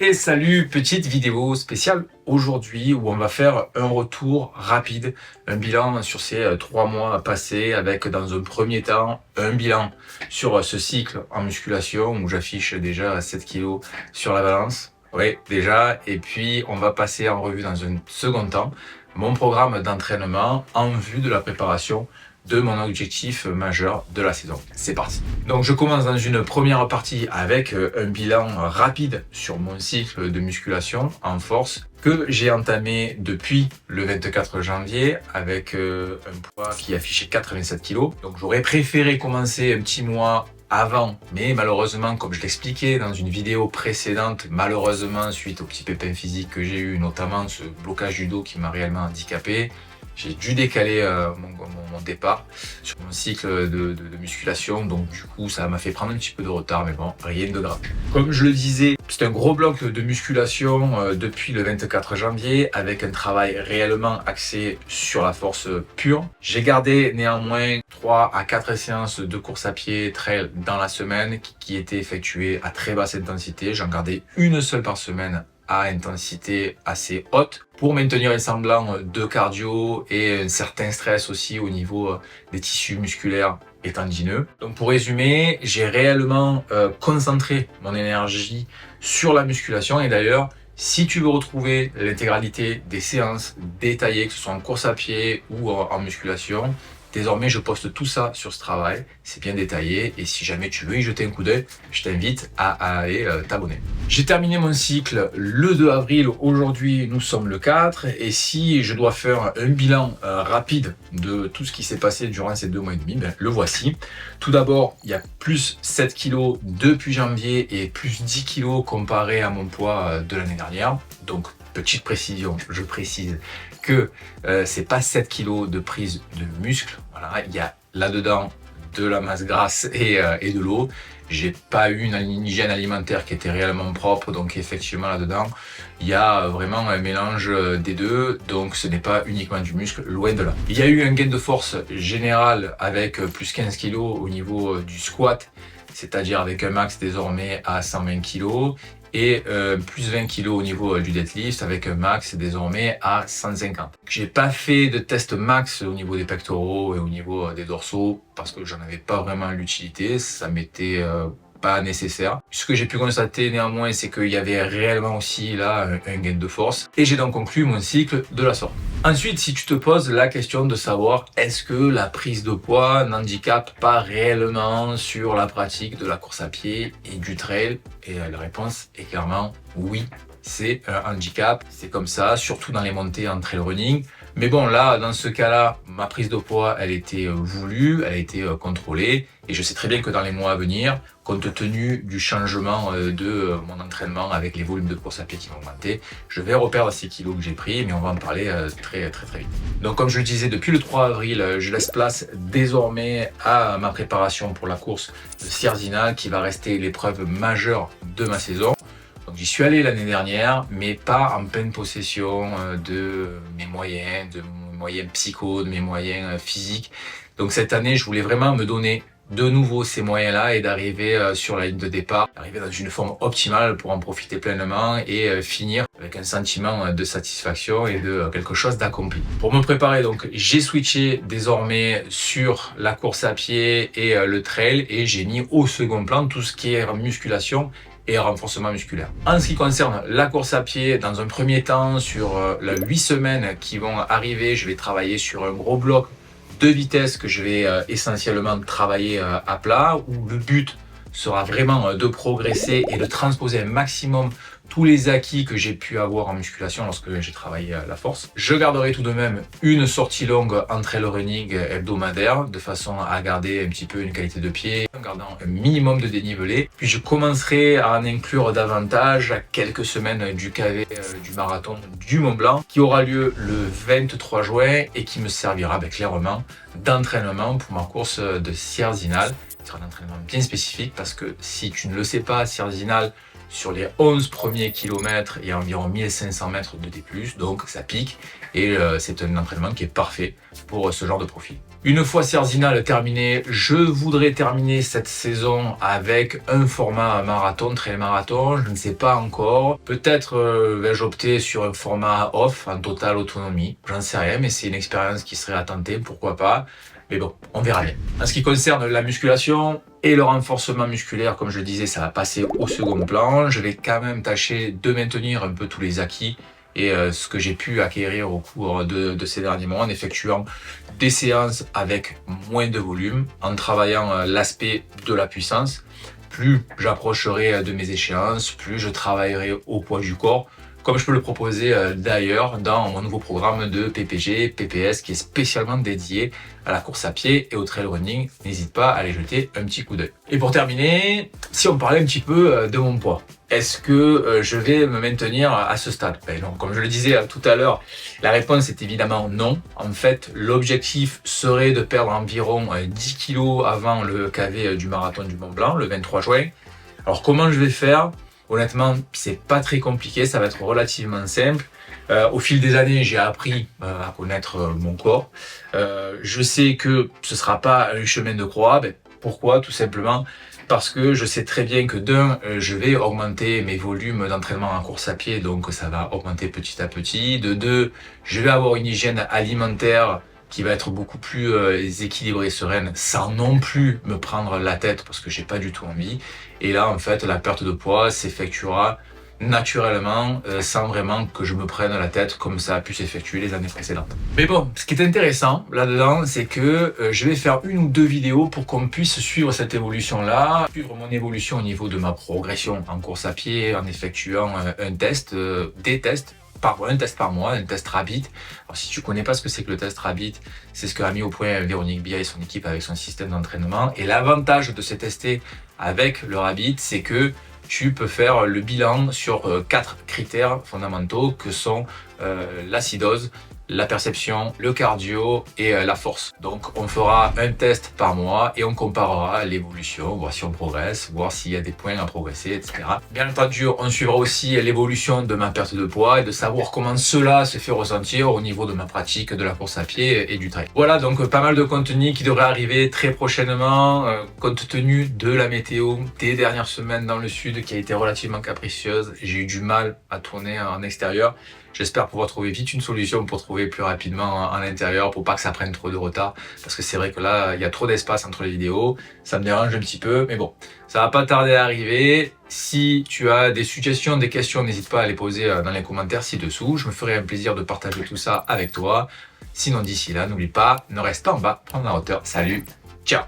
Et salut, petite vidéo spéciale aujourd'hui où on va faire un retour rapide, un bilan sur ces 3 mois passés avec dans un premier temps un bilan sur ce cycle en musculation où j'affiche déjà 7 kilos sur la balance. Oui, déjà. Et puis on va passer en revue dans un second temps mon programme d'entraînement en vue de la préparation de mon objectif majeur de la saison. C'est parti. Donc je commence dans une première partie avec un bilan rapide sur mon cycle de musculation en force que j'ai entamé depuis le 24 janvier avec un poids qui affichait 87 kg. Donc j'aurais préféré commencer un petit mois avant, mais malheureusement, comme je l'expliquais dans une vidéo précédente, malheureusement, suite au petit pépin physique que j'ai eu, notamment ce blocage du dos qui m'a réellement handicapé, j'ai dû décaler mon départ sur mon cycle de musculation, donc du coup ça m'a fait prendre un petit peu de retard, mais bon, rien de grave. Comme je le disais, c'est un gros bloc de musculation depuis le 24 janvier avec un travail réellement axé sur la force pure. J'ai gardé néanmoins 3 à 4 séances de course à pied trail dans la semaine qui étaient effectuées à très basse intensité. J'en gardais une seule par semaine à intensité assez haute pour maintenir un semblant de cardio et un certain stress aussi au niveau des tissus musculaires et tendineux. Donc pour résumer, j'ai réellement concentré mon énergie sur la musculation et d'ailleurs, si tu veux retrouver l'intégralité des séances détaillées, que ce soit en course à pied ou en musculation, désormais, je poste tout ça sur ce travail, c'est bien détaillé et si jamais tu veux y jeter un coup d'œil, je t'invite à aller t'abonner. J'ai terminé mon cycle le 2 avril, aujourd'hui nous sommes le 4 et si je dois faire un bilan rapide de tout ce qui s'est passé durant ces 2 mois et demi, le voici. Tout d'abord, il y a plus 7 kg depuis janvier et plus 10 kg comparé à mon poids de l'année dernière. Donc, petite précision, je précise que c'est pas 7 kg de prise de muscle. Voilà, il y a là-dedans de la masse grasse et de l'eau. J'ai pas eu une hygiène alimentaire qui était réellement propre, donc effectivement là-dedans, il y a vraiment un mélange des deux, donc ce n'est pas uniquement du muscle, loin de là. Il y a eu un gain de force général avec plus 15 kg au niveau du squat, c'est-à-dire avec un max désormais à 120 kg et plus 20 kg au niveau du deadlift avec un max désormais à 150. J'ai pas fait de test max au niveau des pectoraux et au niveau des dorsaux parce que j'en avais pas vraiment l'utilité, ça m'était pas nécessaire. Ce que j'ai pu constater néanmoins, c'est qu'il y avait réellement aussi là un gain de force et j'ai donc conclu mon cycle de la sorte. Ensuite, si tu te poses la question de savoir est-ce que la prise de poids n'handicape pas réellement sur la pratique de la course à pied et du trail, et la réponse est clairement oui. C'est un handicap, c'est comme ça, surtout dans les montées en trail running. Mais bon, là, dans ce cas-là, ma prise de poids, elle était voulue, elle a été contrôlée. Et je sais très bien que dans les mois à venir, compte tenu du changement de mon entraînement avec les volumes de course à pied qui vont augmenter, je vais reperdre ces kilos que j'ai pris, mais on va en parler très vite. Donc comme je le disais, depuis le 3 avril, je laisse place désormais à ma préparation pour la course de Sierzinal qui va rester l'épreuve majeure de ma saison. Donc j'y suis allé l'année dernière, mais pas en pleine possession de mes moyens, psycho, de mes moyens physiques. Donc cette année, je voulais vraiment me donner de nouveau ces moyens-là et d'arriver sur la ligne de départ, d'arriver dans une forme optimale pour en profiter pleinement et finir avec un sentiment de satisfaction et de quelque chose d'accompli. Pour me préparer, donc, j'ai switché désormais sur la course à pied et le trail et j'ai mis au second plan tout ce qui est musculation et renforcement musculaire. En ce qui concerne la course à pied, dans un premier temps, sur les 8 semaines qui vont arriver, je vais travailler sur un gros bloc de vitesse que je vais essentiellement travailler à plat, où le but sera vraiment de progresser et de transposer un maximum tous les acquis que j'ai pu avoir en musculation lorsque j'ai travaillé la force. Je garderai tout de même une sortie longue en trail running hebdomadaire de façon à garder un petit peu une qualité de pied en gardant un minimum de dénivelé. Puis je commencerai à en inclure davantage à quelques semaines du KV du marathon du Mont Blanc qui aura lieu le 23 juin et qui me servira clairement d'entraînement pour ma course de Sierzinal. Ce sera un entraînement bien spécifique parce que si tu ne le sais pas, Sierzinal, sur les 11 premiers kilomètres, il y a environ 1500 mètres de D+, donc ça pique et c'est un entraînement qui est parfait pour ce genre de profil. Une fois Cerzinal terminé, je voudrais terminer cette saison avec un format marathon, trail marathon, je ne sais pas encore. Peut-être vais-je opter sur un format off, en totale autonomie, j'en sais rien, mais c'est une expérience qui serait à tenter, pourquoi pas. Mais bon, on verra bien. En ce qui concerne la musculation et le renforcement musculaire, comme je le disais, ça va passer au second plan. Je vais quand même tâcher de maintenir un peu tous les acquis et ce que j'ai pu acquérir au cours de ces derniers mois en effectuant des séances avec moins de volume, en travaillant l'aspect de la puissance. Plus j'approcherai de mes échéances, plus je travaillerai au poids du corps, comme je peux le proposer d'ailleurs dans mon nouveau programme de PPG, PPS, qui est spécialement dédié à la course à pied et au trail running. N'hésite pas à aller jeter un petit coup d'œil. Et pour terminer, si on parlait un petit peu de mon poids, est-ce que je vais me maintenir à ce stade? Ben non, comme je le disais tout à l'heure, la réponse est évidemment non. En fait, l'objectif serait de perdre environ 10 kg avant le KV du marathon du Mont Blanc, le 23 juin. Alors comment je vais faire? Honnêtement, c'est pas très compliqué, ça va être relativement simple. Au fil des années, j'ai appris à connaître mon corps. Je sais que ce sera pas un chemin de croix. Ben, pourquoi? Tout simplement parce que je sais très bien que d'un, je vais augmenter mes volumes d'entraînement en course à pied, donc ça va augmenter petit à petit. De deux, je vais avoir une hygiène alimentaire qui va être beaucoup plus équilibrée, sereine, sans non plus me prendre la tête parce que j'ai pas du tout envie. Et là, en fait, la perte de poids s'effectuera naturellement, sans vraiment que je me prenne la tête comme ça a pu s'effectuer les années précédentes. Mais bon, ce qui est intéressant là-dedans, c'est que je vais faire une ou deux vidéos pour qu'on puisse suivre cette évolution-là, suivre mon évolution au niveau de ma progression en course à pied, en effectuant un test, des tests, un test par mois, un test Rabbit. Alors si tu connais pas ce que c'est que le test Rabbit, c'est ce qu'a mis au point Véronique Bia et son équipe avec son système d'entraînement. Et l'avantage de se tester avec le Rabbit, c'est que tu peux faire le bilan sur 4 critères fondamentaux que sont l'acidose, la perception, le cardio et la force. Donc on fera un test par mois et on comparera l'évolution, voir si on progresse, voir s'il y a des points à progresser, etc. Bien entendu, on suivra aussi l'évolution de ma perte de poids et de savoir comment cela se fait ressentir au niveau de ma pratique de la course à pied et du trail. Voilà donc pas mal de contenu qui devrait arriver très prochainement, compte tenu de la météo des dernières semaines dans le sud qui a été relativement capricieuse. J'ai eu du mal à tourner en extérieur. J'espère pouvoir trouver vite une solution pour trouver plus rapidement en intérieur pour pas que ça prenne trop de retard. Parce que c'est vrai que là, il y a trop d'espace entre les vidéos. Ça me dérange un petit peu. Mais bon, ça va pas tarder à arriver. Si tu as des suggestions, des questions, n'hésite pas à les poser dans les commentaires ci-dessous. Je me ferai un plaisir de partager tout ça avec toi. Sinon, d'ici là, n'oublie pas, ne reste pas en bas, prends la hauteur. Salut, ciao!